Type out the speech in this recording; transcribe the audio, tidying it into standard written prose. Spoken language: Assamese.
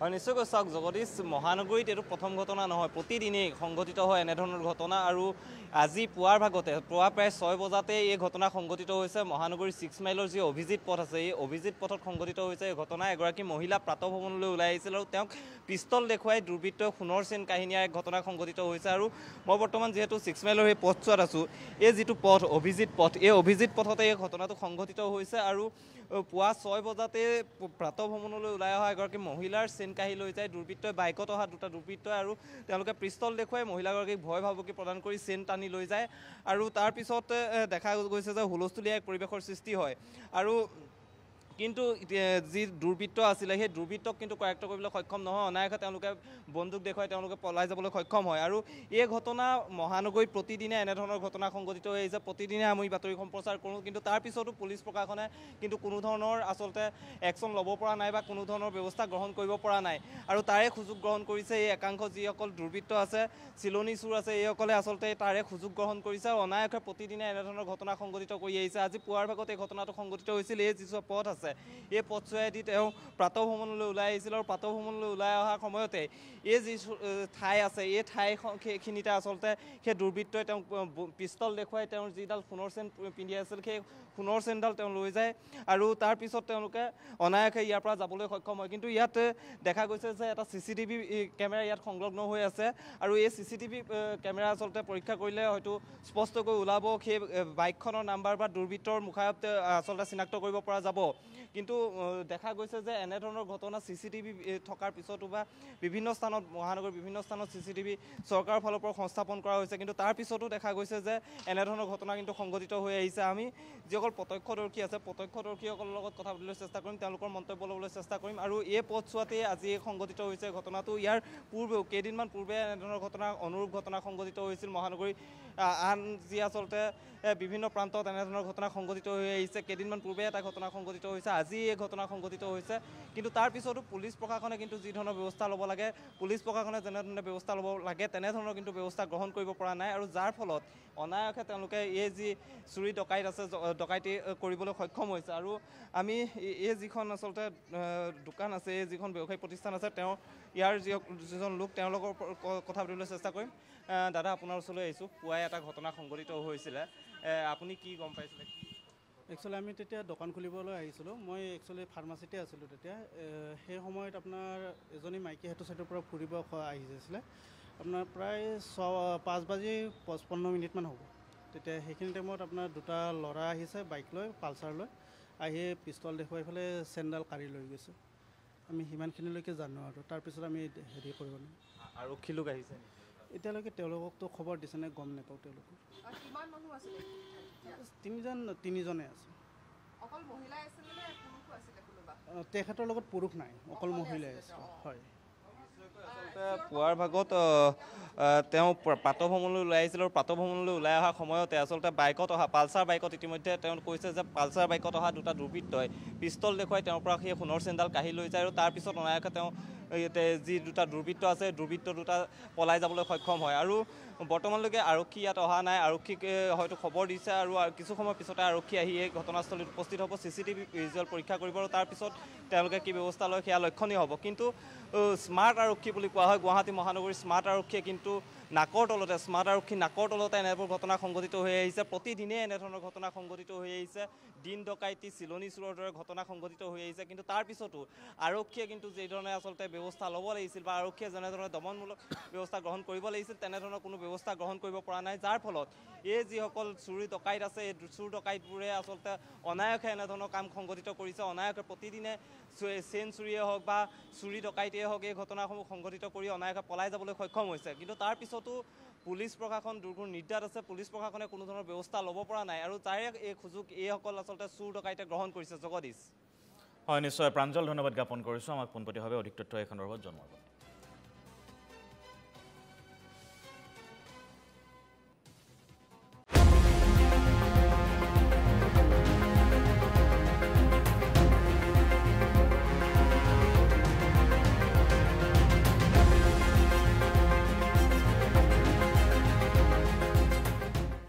হয় নিশ্চয়কৈ চাওক জগদীশ মহানগৰীত এইটো প্ৰথম ঘটনা নহয়, প্ৰতিদিনেই সংঘটিত হয় এনেধৰণৰ ঘটনা। আৰু আজি পুৱাৰ ভাগতে পুৱা প্ৰায় 6 বজাতে এই ঘটনা সংঘটিত হৈছে মহানগৰীৰ 6 মাইলৰ যি অভিজিত পথ আছে, এই অভিজিত পথত সংঘটিত হৈছে এই ঘটনা। এগৰাকী মহিলা প্ৰাতঃভ্ৰমণলৈ ওলাই আহিছিল আৰু তেওঁক পিষ্টল দেখুৱাই দুৰ্বৃত্তই সোণৰ চেইন কাহিনীয়া এক ঘটনা সংঘটিত হৈছে। আৰু মই বৰ্তমান যিহেতু 6 মাইলৰ এই পথছোৱাত আছোঁ, এই যিটো পথ অভিজিত পথ, এই অভিজিত পথতে এই ঘটনাটো সংঘটিত হৈছে। আৰু পুৱা 6 বজাতে প্ৰাতঃভ্ৰমণলৈ ওলাই অহা এগৰাকী মহিলাৰ চেইন কাঢ়ি লৈ যায় দুৰ্বৃত্তই, বাইকত অহা দুটা দুৰ্বৃত্তই। আৰু তেওঁলোকে পিষ্টল দেখুৱাই মহিলাগৰাকীক ভয় ভাবুকি প্ৰদান কৰি চেইন টানি লৈ যায়। আৰু তাৰপিছত দেখা গৈছে যে হুলস্থুলীয়া এক পৰিৱেশৰ সৃষ্টি হয়। আৰু কিন্তু যি দুৰ্বৃত্ত আছিলে সেই দুৰ্বৃত্তক কিন্তু কৰায়ত্ব কৰিবলৈ সক্ষম নহয়, অনায়াসে তেওঁলোকে বন্দুক দেখুৱাই তেওঁলোকে পলাই যাবলৈ সক্ষম হয়। আৰু এই ঘটনা মহানগৰীত প্ৰতিদিনে এনেধৰণৰ ঘটনা সংঘটিত হৈ আহিছে, প্ৰতিদিনে আমি বাতৰি সম্প্ৰচাৰ কৰোঁ, কিন্তু তাৰ পিছতো পুলিচ প্ৰশাসনে কিন্তু কোনো ধৰণৰ আচলতে একশ্যন ল'ব পৰা নাই বা কোনো ধৰণৰ ব্যৱস্থা গ্ৰহণ কৰিব পৰা নাই। আৰু তাৰে সুযোগ গ্ৰহণ কৰিছে এই একাংশ যিসকল দুৰ্বৃত্ত আছে, চিলনী চোৰ আছে, এইসকলে আচলতে তাৰে সুযোগ গ্ৰহণ কৰিছে আৰু অনায়াসে প্ৰতিদিনে এনেধৰণৰ ঘটনা সংঘটিত কৰি আহিছে। আজি পুৱাৰ ভাগত এই ঘটনাটো সংঘটিত হৈছিল। এই যিটো পথ আছে, এই পথছোৱাইদি তেওঁ প্ৰাতঃভ্ৰমণলৈ ওলাই আহিছিল আৰু প্ৰাতঃভ্ৰমণলৈ ওলাই অহাৰ সময়তে এই যি ঠাই আছে, এই ঠাইখিনিতে আচলতে সেই দুৰ্বৃত্তই তেওঁক পিষ্টল দেখুৱাই তেওঁৰ যিডাল সোণৰ চেইন পিন্ধি আছিল সেই সোণৰ চেইনডাল তেওঁ লৈ যায়। আৰু তাৰপিছত তেওঁলোকে অনায়াসে ইয়াৰ পৰা যাবলৈ সক্ষম হয়। কিন্তু ইয়াত দেখা গৈছে যে এটা CCTV কেমেৰা ইয়াত সংলগ্ন হৈ আছে আৰু এই CCTV কেমেৰা আচলতে পৰীক্ষা কৰিলে হয়তো স্পষ্টকৈ ওলাব সেই বাইকখনৰ নাম্বাৰ বা দুৰ্বৃত্তৰ মুখায়ত আচলতে চিনাক্ত কৰিব পৰা যাব। কিন্তু দেখা গৈছে যে এনেধৰণৰ ঘটনা CCTV থকাৰ পিছতো বা বিভিন্ন স্থানত মহানগৰীৰ বিভিন্ন স্থানত CCTV চৰকাৰৰ ফালৰ পৰা সংস্থাপন কৰা হৈছে, কিন্তু তাৰ পিছতো দেখা গৈছে যে এনেধৰণৰ ঘটনা কিন্তু সংঘটিত হৈ আহিছে। আমি যিসকল প্ৰত্যক্ষদৰ্শী আছে, প্ৰত্যক্ষদৰ্শীসকলৰ লগত কথা পাতিবলৈ চেষ্টা কৰিম, তেওঁলোকৰ মন্তব্য ল'বলৈ চেষ্টা কৰিম। আৰু এই পথছোৱাতেই আজি সংঘটিত হৈছে ঘটনাটো। ইয়াৰ পূৰ্বেও কেইদিনমান পূৰ্বে এনেধৰণৰ ঘটনা অনুৰূপ ঘটনা সংঘটিত হৈছিল মহানগৰীৰ আন যি আচলতে বিভিন্ন প্ৰান্তত এনেধৰণৰ ঘটনা সংঘটিত হৈ আহিছে। কেইদিনমান পূৰ্বে এটা ঘটনা সংঘটিত হৈছে, আজি এই ঘটনা সংঘটিত হৈছে। কিন্তু তাৰ পিছতো পুলিচ প্ৰশাসনে কিন্তু যি ধৰণৰ ব্যৱস্থা ল'ব লাগে, পুলিচ প্ৰশাসনে যেনেধৰণে ব্যৱস্থা ল'ব লাগে তেনেধৰণৰ কিন্তু ব্যৱস্থা গ্ৰহণ কৰিব পৰা নাই। আৰু যাৰ ফলত অনায়াসে তেওঁলোকে এই যি চুৰি ডকাইত আছে, ডকাইতি কৰিবলৈ সক্ষম হৈছে। আৰু আমি এই যিখন আচলতে দোকান আছে, এই যিখন ব্যৱসায়িক প্ৰতিষ্ঠান আছে, ইয়াৰ যিজন লোক তেওঁলোকৰ কথা পাতিবলৈ চেষ্টা কৰিম। দাদা, আপোনাৰ ওচৰলৈ আহিছোঁ। পুৱাই এটা ঘটনা সংঘটিত হৈছিলে, আপুনি কি গম পাইছিলে? একচুৱেলি আমি তেতিয়া দোকান খুলিবলৈ আহিছিলোঁ। মই একচুৱেলি ফাৰ্মাচীতে আছিলোঁ তেতিয়া। সেই সময়ত আপোনাৰ এজনী মাইকী সেইটো ছাইডৰ পৰা ফুৰিব আহিছিলে। আপোনাৰ প্ৰায় 5:55 হ'ব। তেতিয়া সেইখিনি টাইমত আপোনাৰ দুটা ল'ৰা আহিছে বাইক লৈ, পালচাৰ লৈ আহি পিষ্টল দেখুৱাই পেলাই চেইনডাল কাঢ়ি লৈ গৈছে। আমি সিমানখিনিলৈকে জানো আৰু তাৰপিছত আমি হেৰি কৰিব নোৱাৰোঁ। আৰক্ষী লোক আহিছে? এতিয়ালৈকে তেওঁলোককতো খবৰ দিছে নে গম নাপাওঁ। তেওঁলোকক কিমান মানুহ আছিলে? তিনিজনে আছে। অকল মহিলাই আছিলে নে পুৰুষো আছিলে কোনোবা? তেখেতৰ লগত পুৰুষ নাই, অকল মহিলাই আছে। হয়, পুৱাৰ ভাগত তেওঁ প্ৰাতঃভ্ৰমণলৈ ওলাই আহিছিল আৰু প্ৰাতঃভ্ৰমণলৈ ওলাই অহাৰ সময়তে আচলতে বাইকত অহা পালচাৰ বাইকত ইতিমধ্যে তেওঁ কৈছে যে পালচাৰ বাইকত অহা দুটা দুৰ্বৃত্তই পিষ্টল দেখুৱাই তেওঁৰ পৰা সেই সোণৰ চেইনডাল কাঢ়ি লৈ যায়। আৰু তাৰপিছত অনায়াসে তেওঁ যি দুটা দুৰ্বৃত্ত আছে, দুৰ্বৃত্ত দুটা পলাই যাবলৈ সক্ষম হয়। আৰু বৰ্তমানলৈকে আৰক্ষী ইয়াত অহা নাই। আৰক্ষীক হয়তো খবৰ দিছে আৰু কিছু সময় পিছতে আৰক্ষী আহি এই ঘটনাস্থলীত উপস্থিত হ'ব, CCTV ভিজুৱেল পৰীক্ষা কৰিব আৰু তাৰপিছত তেওঁলোকে কি ব্যৱস্থা লয় সেয়া লক্ষণীয় হ'ব। কিন্তু স্মাৰ্ট আৰক্ষী বুলি কোৱা হয়, গুৱাহাটী মহানগৰীৰ স্মাৰ্ট আৰক্ষীয়ে কিন্তু স্মাৰ্ট আৰক্ষী নাকৰ তলতে এনেবোৰ ঘটনা সংঘটিত হৈ আহিছে। প্ৰতিদিনে এনেধৰণৰ ঘটনা সংঘটিত হৈ আহিছে। দিন ডকাইতি, চিলনী চোৰৰ দৰে ঘটনা সংঘটিত হৈ আহিছে। কিন্তু তাৰ পিছতো আৰক্ষীয়ে কিন্তু যিধৰণে আচলতে ব্যৱস্থা ল'ব লাগিছিল বা আৰক্ষীয়ে যেনেধৰণে দমনমূলক ব্যৱস্থা গ্ৰহণ কৰিব লাগিছিল তেনেধৰণৰ কোনো ব্যৱস্থা গ্ৰহণ কৰিব পৰা নাই, যাৰ ফলত এই যিসকল চুৰি ডকাইত আছে, এই চুৰ ডকাইতবোৰে আচলতে অনায়াসে এনেধৰণৰ কাম সংঘটিত কৰিছে। অনায়াসে প্ৰতিদিনে চেইন চুৰিয়ে হওক বা চুৰি ডকাইতিয়ে হওক এই ঘটনাসমূহ সংঘটিত কৰি অনায়াসে পলাই যাবলৈ সক্ষম হৈছে। কিন্তু তাৰ পিছতো পুলিচ প্ৰশাসন দুৰ্গুণ নিৰ্যাত আছে, পুলিচ প্ৰশাসনে কোনো ধৰণৰ ব্যৱস্থা ল'ব পৰা নাই। আৰু তাৰে এই সুযোগ এইসকল আচলতে চুৰ ডকাইতে গ্ৰহণ কৰিছে। জগদীশ। হয়, নিশ্চয় প্ৰাঞ্জল, ধন্যবাদ জ্ঞাপন কৰিছোঁ আমাক পোনপটীয়াভাৱে অধিক তথ্য এই সন্দৰ্ভত জনোৱাৰ বাবে।